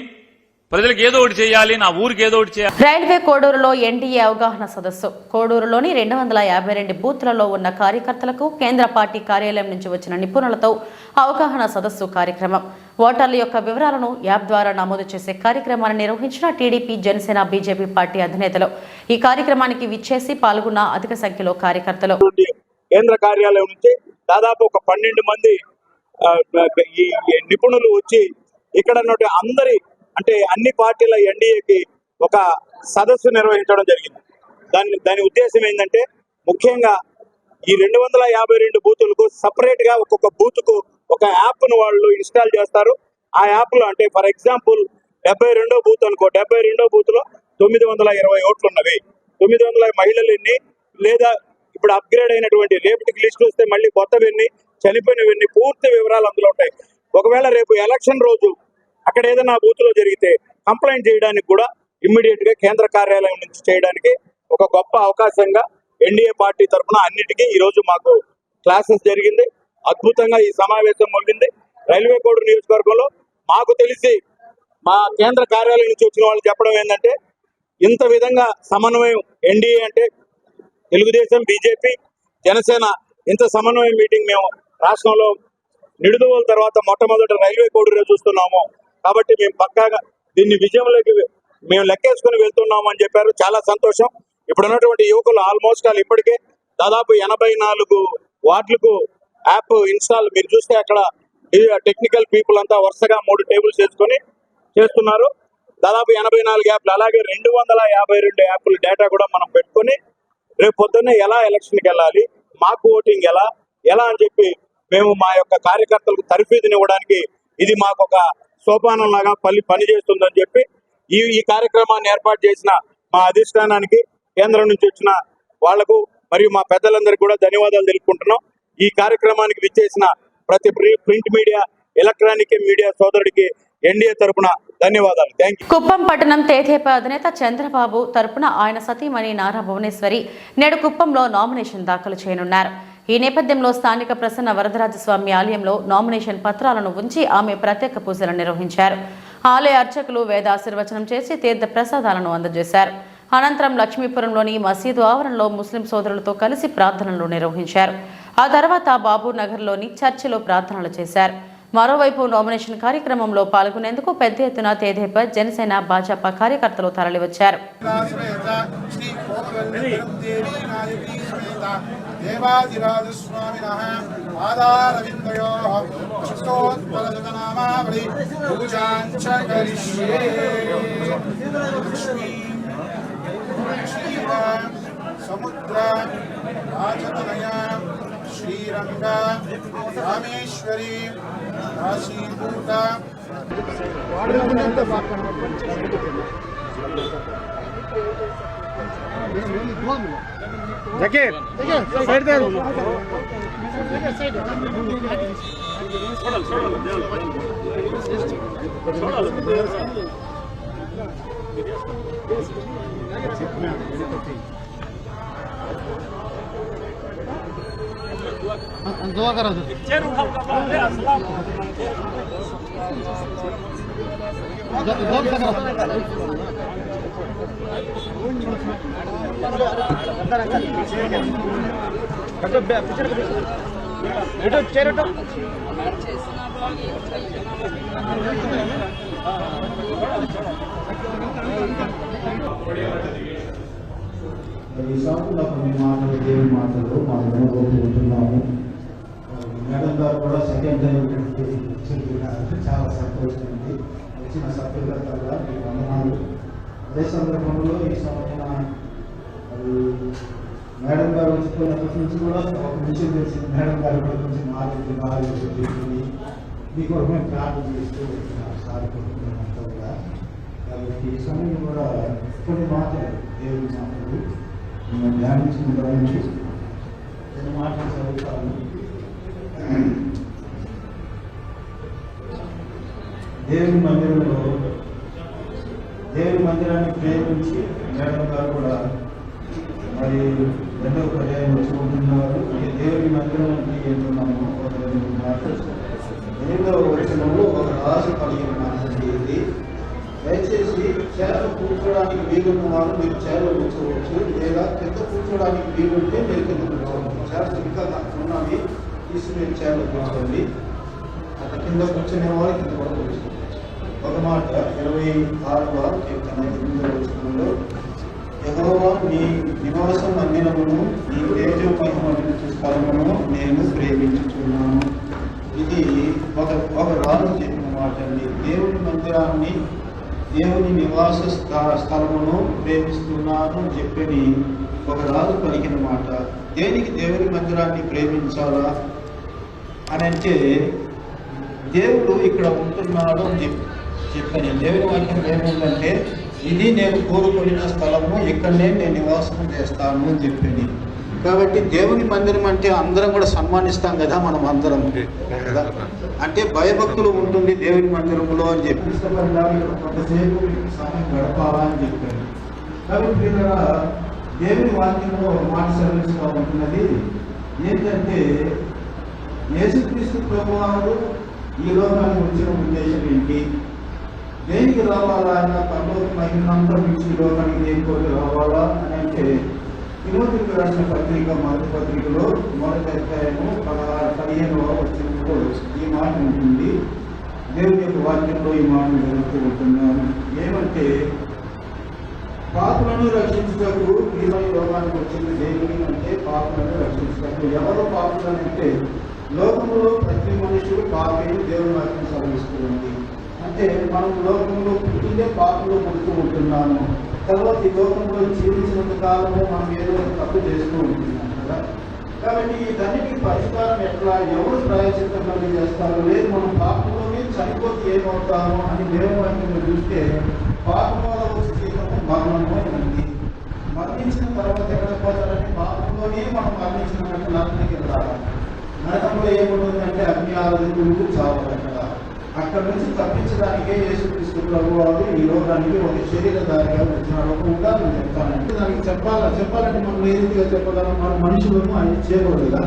ప్రజలకు ఏదో ఒకటి చేయాలి, నా ఊరికి ఏదో ఒకటి చేయాలి. రైల్వే కోడూరులో ఎన్డీఏ అవగాహన సదస్సు. కోడూరులోని 252 బూత్లలో ఉన్న కార్యకర్తలకు కేంద్ర పార్టీ కార్యాలయం నుంచి వచ్చిన నిపుణులతో అవగాహన సదస్సు కార్యక్రమం. ఓటర్ల యొక్క వివరాలను యాప్ ద్వారా నమోదు చేసే కార్యక్రమాన్ని నిర్వహించిన టీడీపీ, జనసేన, బీజేపీ పార్టీ అధినేతలు. ఈ కార్యక్రమానికి విచ్చేసి పాల్గొన్న అధిక సంఖ్యలో కార్యకర్తలు. కేంద్ర కార్యాలయం నుంచి దాదాపు ఒక 12 మంది ఈ నిపుణులు వచ్చి ఇక్కడ అందరి అంటే అన్ని పార్టీల ఎన్డీఏకి ఒక సదస్సు నిర్వహించడం జరిగింది. దాని ఉద్దేశం ఏంటంటే ముఖ్యంగా ఈ 252 బూతులకు సపరేట్ గా ఒక్కొక్క బూత్ కు ఒక యాప్ ను వాళ్ళు ఇన్స్టాల్ చేస్తారు. ఆ యాప్ లో అంటే ఫర్ ఎగ్జాంపుల్ 72వ బూత్ అనుకో, 72వ బూత్ లో 920 ఓట్లు ఉన్నవి, 900 మహిళలు ఎన్ని, లేదా ఇప్పుడు అప్గ్రేడ్ అయినటువంటి రేపటికి లిస్టు వస్తే మళ్ళీ కొత్తవన్నీ, చనిపోయినవన్నీ పూర్తి వివరాలు అందులో ఉంటాయి. ఒకవేళ రేపు ఎలక్షన్ రోజు అక్కడ ఏదైనా బూత్ లో జరిగితే కంప్లైంట్ చేయడానికి కూడా ఇమ్మీడియట్ గా కేంద్ర కార్యాలయం నుంచి చేయడానికి ఒక గొప్ప అవకాశంగా ఎన్డీఏ పార్టీ తరఫున అన్నిటికీ ఈ రోజు మాకు క్లాసెస్ జరిగింది. అద్భుతంగా ఈ సమావేశం మొదలైంది. రైల్వే కోడూరు నియోజకవర్గంలో మాకు తెలిసి మా కేంద్ర కార్యాలయం నుంచి వచ్చిన వాళ్ళు చెప్పడం ఏంటంటే, ఇంత విధంగా సమన్వయం ఎన్డీఏ అంటే తెలుగుదేశం, బీజేపీ, జనసేన ఇంత సమన్వయం మీటింగ్ మేము రాష్ట్రంలో నిడుదవోల తర్వాత మొట్టమొదటి రైల్వే కోడూరులో చూస్తున్నాము. కాబట్టి మేము పక్కాగా దీన్ని విజయంలోకి మేము లెక్కేసుకుని వెళ్తున్నాము అని చెప్పారు. చాలా సంతోషం. ఇప్పుడు ఉన్నటువంటి యువకులు ఆల్మోస్ట్ ఇప్పటికే దాదాపు 84 వార్డులకు యాప్ ఇన్స్టాల్. మీరు చూస్తే అక్కడ టెక్నికల్ పీపుల్ అంతా వరుసగా 3 టేబుల్స్ వేసుకొని చేస్తున్నారు. దాదాపు 84 యాప్లు, అలాగే 252 యాప్ల డేటా కూడా మనం పెట్టుకొని రేపు పొద్దున్నే ఎలా ఎలక్షన్కి వెళ్ళాలి, మాకు ఓటింగ్ ఎలా అని చెప్పి మేము మా యొక్క కార్యకర్తలకు తర్ఫీదునివ్వడానికి ఇది మాకు ఒక సోపానం లాగా పని చేస్తుందని చెప్పి ఈ కార్యక్రమాన్ని ఏర్పాటు చేసిన మా అధిష్టానానికి, కేంద్రం నుంచి వచ్చిన వాళ్లకు మరియు మా పెద్దలందరికీ కూడా ధన్యవాదాలు తెలుపుకుంటున్నాం. ఈ కార్యక్రమానికి విచ్చేసిన ప్రతి ప్రింట్ మీడియా, ఎలక్ట్రానిక్ మీడియా సోదరుడికి ఎన్డీఏ తరపున ధన్యవాదాలు. Thank you. కుప్పం పట్టణం తెదేపా అధినేత చంద్రబాబు తరపున ఆయన సతీమణి నారా భువనేశ్వరి నేడు కుప్పంలో నామినేషన్ దాఖలు చేయనున్నారు. ఈ నేపథ్యంలో స్థానిక ప్రసన్న వరదరాజస్వామి ఆలయంలో నామినేషన్ పత్రాలను ఉంచి ఆమె ప్రత్యేక పూజలు నిర్వహించారు. ఆలయ అర్చకులు వేదాశీర్వచనం చేసి తీర్థ ప్రసాదాలను అందజేశారు. అనంతరం లక్ష్మీపురంలోని మసీదు ఆవరణలో ముస్లిం సోదరులతో కలిసి ప్రార్థనలు నిర్వహించారు. ఆ తర్వాత బాబు నగర్లోని చర్చిలో ప్రార్థనలు చేశారు. మరోవైపు నామినేషన్ కార్యక్రమంలో పాల్గొనేందుకు పెద్ద ఎత్తున తెదేపా, జనసేన, భాజపా కార్యకర్తలు తరలివచ్చారు. శ్రీరంగ రామేశ్వరి కాశీభూత दुआ करो దేవుని మాటలు మా వినబోతున్నాము. మేడం గారు కూడా సెకండ్ టైం చాలా సంతోషమైంది. వచ్చిన సభ్యులంతా మీకు వందనాలు. అదే సందర్భంలో ఈ సంవత్సరం మేడం గారు వచ్చిపోయినప్పటి నుంచి కూడా ఒక విషయం తెలిసింది. మేడం గారి గురించి మాట్లాడి బాగా చెప్పింది. మీకు మేము ప్రార్థన చేస్తూ వచ్చినాం సార్ కూడా. కాబట్టి ఈ సమయం కూడా కొన్ని మాటలు దేవుని మాటలు మేము ధ్యానించిన నుంచి కొన్ని మాటలు చదువుతాను. దేవుని మందిరాన్ని ప్రేమించి మేడం గారు కూడా మరి 2వ పర్యాయం వచ్చి ఉంటున్నారు. దేవుని మందిరం అంటే ఏంటున్నాము 8వ వచనంలో ఒక రాజు కలిగిన మాట ఇది. దయచేసి చేరలు కూర్చోడానికి వీలున్న వారు మీరు చేరలు కూర్చోవచ్చు, లేదా కింద కూర్చోడానికి వీలుంటే మీరు కింద కూర్చోవచ్చు. చేరలు ఇంకా ఉన్నవి తీసి మీరు చేరలు కూర్చోండి. అక్కడ కింద కూర్చునే వారు కింద కూడా కూర్చోవచ్చు. ఒక మాట 26వ కీర్తన 8వ వచనంలో యెహోవా నీ నివాసం మందిరమును నీ తేజోమయమైన స్థలమును నేను ప్రేమించుచున్నాను. ఇది ఒక రాజు చెప్పిన మాట అండి. దేవుని మందిరాన్ని, దేవుని నివాస స్థలమును ప్రేమిస్తున్నాను అని చెప్పని ఒక రాజు పలికిన మాట. దేనికి దేవుని మందిరాన్ని ప్రేమించాలా అని అంటే దేవుడు ఇక్కడ ఉంటున్నాడు అని చెప్పని దేవుని వాక్యం ఏముందంటే ఇది నేను కోరుకున్న స్థలము, ఇక్కడనే నేను నివాసం చేస్తాను అని చెప్పింది. కాబట్టి దేవుని మందిరం అంటే అందరం కూడా సన్మానిస్తాం కదా, మనం అందరం కదా. అంటే భయభక్తులు ఉంటుంది దేవుని మందిరంలో అని చెప్పి కొంతసేపు సమయం గడపాలా అని చెప్పాను. కాబట్టి దేవుని వాక్యంలో మాట సర్వీస్గా ఉంటున్నది ఏంటంటే యేసుక్రీస్తు ప్రభువారు ఈ లోకానికి వచ్చిన ఉద్దేశం ఏంటి, దేనికి రావాలా, ఆయన పరలోక మహిమనంతా మించి ఈ లోకానికి దేనికోటి రావాలా అని అంటే తిమోతికి రాసిన పత్రిక మొదటి పత్రికలో మొదటి అధ్యాయము 15వ వచనంలో ఈ మాట ఉంటుంది. దేవుని యొక్క వాక్యంలో ఈ మాట జరుగుతూ ఉంటున్నాను. ఏమంటే పాపులను రక్షించుటకు ఈ లోకానికి వచ్చింది దేవుని అంటే పాపులను రక్షించుటకు. ఎవరో పాపులనంటే లోకంలో ప్రతి మనుషుడు పాపేను దేవుని వాక్యం సెలవిస్తుంది. అంటే మనం లోకంలో పుట్టిందే పాపంలో పుడుతూ ఉంటున్నాము. తర్వాత ఈ లోకంలో జీవించినంత కాలము మనం ఏదో తప్పు చేస్తూ ఉంటున్నాం కదా. కాబట్టి వీటన్నిటికీ పరిష్కారం ఎట్లా, ఎవరు ప్రాయశ్చిత్తం కలిగి చేస్తారో, లేదు మనం పాపంలోనే చనిపోతే ఏమవుతామో అని దేవుని వాక్యంలో చూస్తే పాపం వల్ల వచ్చే జీవితము మరణము ఉంది. మరణించిన తర్వాత ఎక్కడ పోతారంటే పాపంలోనే మనం మరణించిన నరకానికి వెళ్ళాలి. నరకంలో ఏముంటుందంటే అగ్ని ఆరాధనకు చావాలి. అక్కడ నుంచి తప్పించడానికే యేసుక్రీస్తు ప్రభువారు ఈ లోకానికి ఒక శరీరధారిగా వచ్చినాడు. ఒక ఉదాహరణ చెప్తానంటే దానికి చెప్పాలంటే మనం ఏ రీతిగా చెప్పగలం, మన మనుషులను ఆయన చేయకూడదుగా.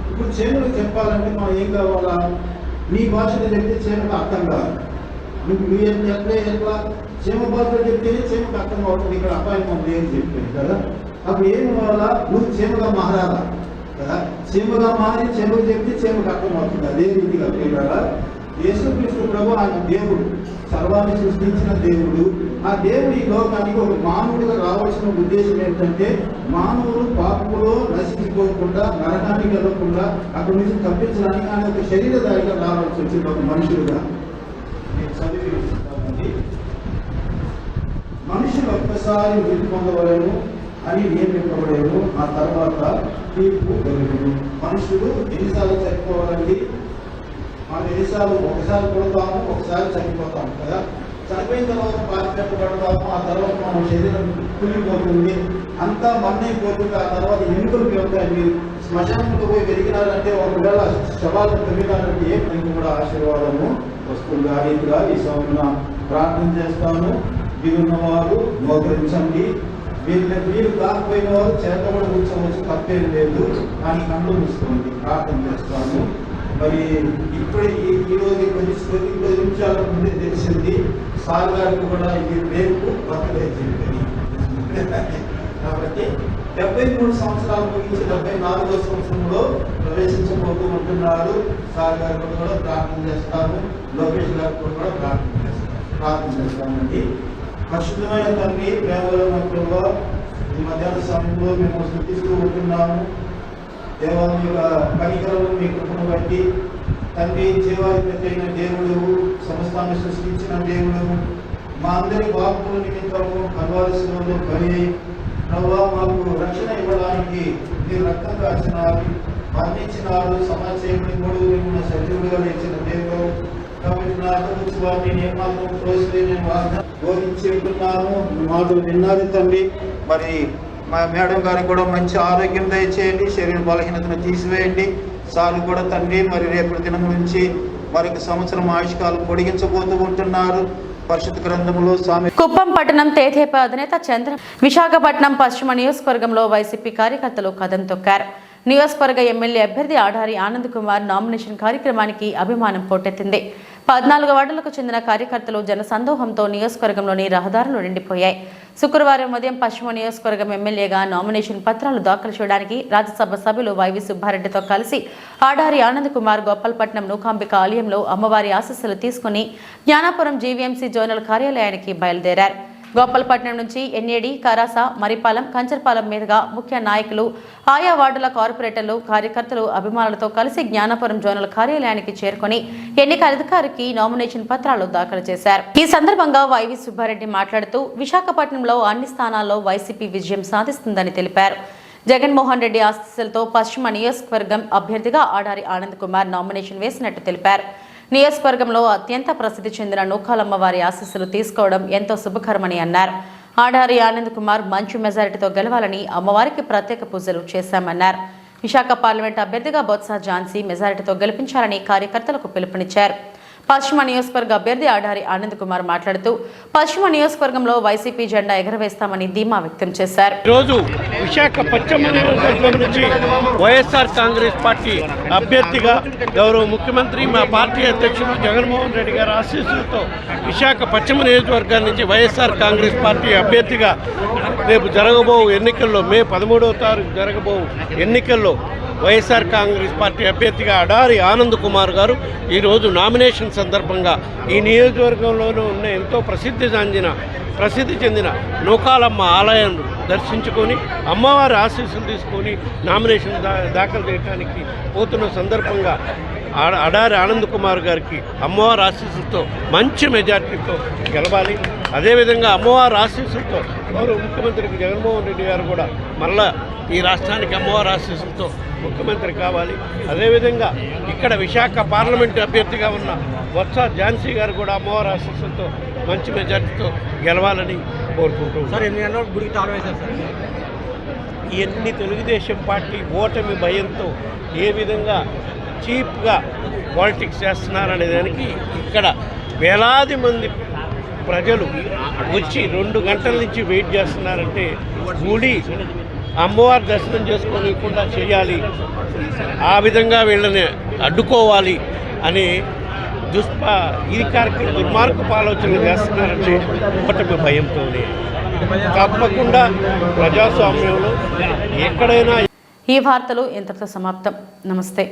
ఇప్పుడు చేనులకు చెప్పాలంటే మనం ఏం కావాలా, నీ భాషలో చెప్తే చేనుకు అర్థం కాదు. నువ్వు ఎట్లా చేమ భాషలో చెప్తేనే చేమకు అర్థం అవుతుంది. ఇక్కడ అబ్బాయి మనం ఏం చెప్పేది కదా. అప్పుడు ఏం కావాలా, నువ్వు చేమగా మారాలా కదా. చేమగా మారి చేమకు చెప్తే చేమకు అర్థం అవుతుంది. అదే రీతిగా ప్రియులారా, యేసుక్రీస్తు ప్రభు ఆయన దేవుడు, సర్వాన్ని సృష్టించిన దేవుడు. ఆ దేవుడు ఈ లోకానికి ఒక మానవుడిగా రావాల్సిన ఉద్దేశం ఏంటంటే మానవులు పాపములో నశించుకోకుండా నరకానికి వెళ్ళకుండా అక్కడి నుంచి తప్పించడానికి ఆయన ఒక శరీరధారిగా రావాల్సి వచ్చింది, ఒక మనుషులుగా. నేను చదివి మనుషులు ఒక్కసారి వృద్ధి పొందవలేను అని నియమింపబడేను, ఆ తర్వాత తీర్పు జరుగును. మనుషులు ఎన్నిసార్లు చనిపోవాలండి? మనం ఎన్నిసార్లు, ఒకసారి పుడతాము, ఒకసారి చనిపోతాము కదా. చనిపోయిన తర్వాత బాధ్యతపడతాము, ఆ తర్వాత మన శరీరం కులిపోతుంది, అంతా మన్నైపోతుంది. ఆ తర్వాత ఎన్నికలు వెళ్తాయి. మీరు శ్మశానంలో పోయి వెలిగినారంటే, ఒకవేళ శవాలను పెరిగినారంటే ఏ పనికి కూడా ఆశీర్వాదము వస్తుంది. ఆ రీతిగా ఈ సమయంలో ప్రార్థన చేస్తాను. వీరున్నవారు మోకరించండి. వీరు కాకపోయిన వారు చేతబడి కూర్చోవచ్చు, తప్పేం లేదు. కానీ కళ్ళు మూసుకోండి, ప్రార్థన చేస్తాను. మరి ఇప్పుడే ఈరోజు 10 నిమిషాల ముందే తెలిసింది సార్ గారికి కూడా ఇది రేపు బర్త్డే చెప్పని. కాబట్టి 73 సంవత్సరాలు ముగించి 74వ సంవత్సరంలో ప్రవేశించబోతూ ఉంటున్నారు. సార్ గారికి కూడా ప్రార్థన చేస్తాను. లోకేష్ గారికి కూడా ప్రార్థన చేస్తామండి. పరిశుద్ధమైన తండ్రి, ప్రేమలో ప్రభువా, ఈ మధ్యాహ్న సమయంలో మేము స్తుతిస్తూ ఉంటున్నాము. దేవా, మీ కనికరము, మీ కృపను బట్టి తండ్రి, జీవాధిపతి అయిన దేవుడు, సమస్తాన్ని సృష్టించిన దేవుడు, మా అందరి పాపముల నిమిత్తము కల్వారిలో బలి ప్రభువా, మాకు రక్షణ ఇవ్వడానికి మీరు రక్తం కాచినారు, మరణించినారు, సమాజంలో మిమ్మల్ని సజీవులుగా లేచిన దేవుడు. కాబట్టి నా గురించి వారిని ఏమాత్రం ప్రోత్సహించి నేను బోధించి ఉంటున్నాను. మాటలు విన్నారు తండ్రి. మరి మా మేడం గారికి కూడా మంచి ఆరోగ్యం దయచేయండి, శరీర బలహీనతను తీసివేయండి. సార్లు కూడా తండ్రి, మరి రేపటి దినం నుంచి మరొక సంవత్సరం ఆయుష్కాలం పొడిగించబోతూ ఉంటున్నారు. పరిశుద్ధ గ్రంథంలో కుప్పం పట్టణం తేదేపా అధినేత చంద్ర విశాఖపట్నం పశ్చిమ నియోజకవర్గంలో వైసీపీ కార్యకర్తలు కదం తొక్కారు. నియోజకవర్గ ఎమ్మెల్యే అభ్యర్థి ఆడారి ఆనంద్ కుమార్ నామినేషన్ కార్యక్రమానికి అభిమానం పోటెత్తింది. 14 వార్డులకు చెందిన కార్యకర్తలు జనసందోహంతో నియోజకవర్గంలోని రహదారులు నిండిపోయాయి. శుక్రవారం ఉదయం పశ్చిమ నియోజకవర్గం ఎమ్మెల్యేగా నామినేషన్ పత్రాలు దాఖలు చేయడానికి రాజ్యసభ సభ్యులు వైవి సుబ్బారెడ్డితో కలిసి ఆడారి ఆనంద్ కుమార్ గోపాలపట్నం నూకాంబిక ఆలయంలో అమ్మవారి ఆశీస్సులు తీసుకుని జ్ఞానాపురం జీవీఎంసీ జోనల్ కార్యాలయానికి బయలుదేరారు. గోపాలపట్నం నుంచి ఎన్ఏడి, కరాస, మరిపాలెం, కంచర్పాలెం మీదుగా ముఖ్య నాయకులు, ఆయా వార్డుల కార్పొరేటర్లు, కార్యకర్తలు అభిమానులతో కలిసి జ్ఞానాపురం జోనల్ కార్యాలయానికి చేరుకుని ఎన్నికల అధికారికి నామినేషన్ పత్రాలు దాఖలు చేశారు. ఈ సందర్భంగా వైవి సుబ్బారెడ్డి మాట్లాడుతూ విశాఖపట్నంలో అన్ని స్థానాల్లో వైసీపీ విజయం సాధిస్తుందని తెలిపారు. జగన్మోహన్ రెడ్డి ఆశీస్సులతో పశ్చిమ నియోజకవర్గం అభ్యర్థిగా ఆడారి ఆనంద్ కుమార్ నామినేషన్ వేసినట్టు తెలిపారు. నియోజకవర్గంలో అత్యంత ప్రసిద్ధి చెందిన నూకాలమ్మవారి ఆశీస్సులు తీసుకోవడం ఎంతో శుభకరమని అన్నారు. ఆడారి ఆనంద్ కుమార్ మంచి మెజారిటీతో గెలవాలని అమ్మవారికి ప్రత్యేక పూజలు చేశామన్నారు. విశాఖ పార్లమెంట్ అభ్యర్థిగా బొత్స ఝాన్సీ మెజారిటీతో గెలిపించాలని కార్యకర్తలకు పిలుపునిచ్చారు. పశ్చిమ నియోజకవర్గ అభ్యర్థి ఆడారి ఆనంద్ కుమార్ మాట్లాడుతూ పశ్చిమ నియోజకవర్గంలో వైసీపీ జెండా ఎగరవేస్తామని ధీమా వ్యక్తం చేశారు. ఈరోజు విశాఖ పశ్చిమ నియోజకవర్గం నుంచి వైఎస్ఆర్ కాంగ్రెస్ పార్టీ అభ్యర్థిగా గౌరవ ముఖ్యమంత్రి మా పార్టీ అధ్యక్షుడు జగన్మోహన్ రెడ్డి గారి ఆశీస్సులతో విశాఖ పశ్చిమ నియోజకవర్గం నుంచి వైఎస్ఆర్ కాంగ్రెస్ పార్టీ అభ్యర్థిగా రేపు జరగబో ఎన్నికల్లో మే 13వ తారీఖు జరగబో ఎన్నికల్లో వైఎస్ఆర్ కాంగ్రెస్ పార్టీ అభ్యర్థిగా అడారి ఆనంద్ కుమార్ గారు ఈరోజు నామినేషన్ సందర్భంగా ఈ నియోజకవర్గంలోనూ ఉన్న ఎంతో ప్రసిద్ధి చెందిన నూకాలమ్మ ఆలయం దర్శించుకొని అమ్మవారి ఆశీస్సులు తీసుకొని నామినేషన్ దాఖలు చేయడానికి పోతున్న సందర్భంగా అడారి ఆనంద్ కుమార్ గారికి అమ్మవారి ఆశీస్సులతో మంచి మెజార్టీతో గెలవాలి. అదేవిధంగా అమ్మవారి ఆశీస్సులతో గౌరవ ముఖ్యమంత్రికి జగన్మోహన్ రెడ్డి గారు కూడా మళ్ళా ఈ రాష్ట్రానికి అమ్మవారి ఆశీస్సులతో ముఖ్యమంత్రి కావాలి. అదేవిధంగా ఇక్కడ విశాఖ పార్లమెంటు అభ్యర్థిగా ఉన్న బొత్స ఝాన్సీ గారు కూడా అమ్మవారి ఆశీస్సులతో మంచి మెజార్టీతో గెలవాలని కోరుకుంటున్నాం. సార్ ఎన్ని గుడికి తాళం వేశారు సార్? ఇవన్నీ తెలుగుదేశం పార్టీ ఓటమి భయంతో ఏ విధంగా చీప్గా పాలిటిక్స్ చేస్తున్నారనే దానికి ఇక్కడ వేలాది మంది ప్రజలు వచ్చి 2 గంటల నుంచి వెయిట్ చేస్తున్నారంటే గుడి అమ్మవారి దర్శనం చేసుకోనికుండా చేయాలి, ఆ విధంగా వీళ్ళని అడ్డుకోవాలి అని దుర్మార్గపు ఆలోచనలు చేస్తున్నారంటే ఓటమి భయంతోనే. తప్పకుండా ప్రజాస్వామ్యంలో ఎక్కడైనా. ఈ వార్తలు ఇంతటితో సమాప్తం. నమస్తే.